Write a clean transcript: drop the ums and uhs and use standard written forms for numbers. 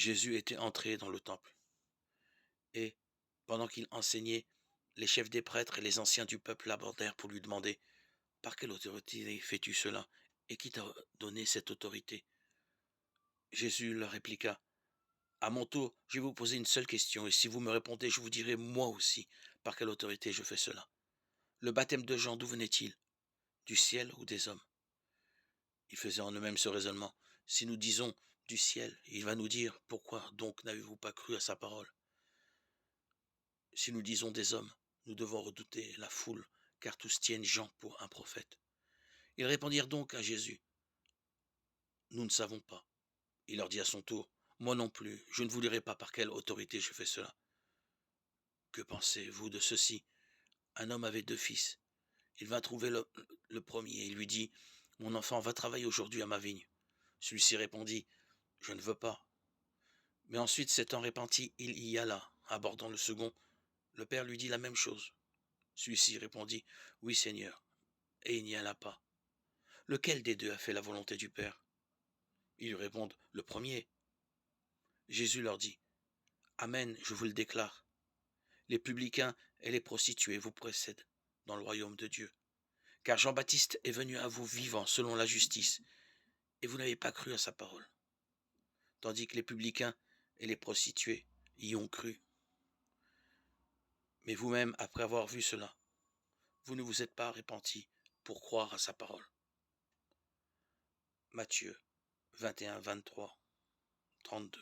Jésus était entré dans le temple, et, pendant qu'il enseignait, les chefs des prêtres et les anciens du peuple l'abordèrent pour lui demander: «Par quelle autorité fais-tu cela? Et qui t'a donné cette autorité?» Jésus leur répliqua: «À mon tour, je vais vous poser une seule question, et si vous me répondez, je vous dirai moi aussi par quelle autorité je fais cela. Le baptême de Jean, d'où venait-il? Du ciel ou des hommes?» Ils faisaient en eux-mêmes ce raisonnement: «Si nous disons du ciel, il va nous dire: Pourquoi donc n'avez-vous pas cru à sa parole? Si nous disons des hommes, nous devons redouter la foule, car tous tiennent Jean pour un prophète.» Ils répondirent donc à Jésus: «Nous ne savons pas.» Il leur dit à son tour: «Moi non plus, je ne vous dirai pas par quelle autorité je fais cela.» «Que pensez-vous de ceci? Un homme avait 2 fils. Il vint trouver le premier et lui dit: Mon enfant, va travailler aujourd'hui à ma vigne. Celui-ci répondit: Je ne veux pas. Mais ensuite, s'étant repenti, il y alla. Abordant le second, le père lui dit la même chose. Celui-ci répondit: Oui, Seigneur, et il n'y alla pas. Lequel des deux a fait la volonté du Père? Ils lui répondent: Le premier. Jésus leur dit: Amen, je vous le déclare. Les publicains et les prostituées vous précèdent dans le royaume de Dieu. Car Jean-Baptiste est venu à vous vivant selon la justice, et vous n'avez pas cru à sa parole, tandis que les publicains et les prostituées y ont cru. Mais vous-même, après avoir vu cela, vous ne vous êtes pas repentis pour croire à sa parole. Matthieu 21, 23, 32.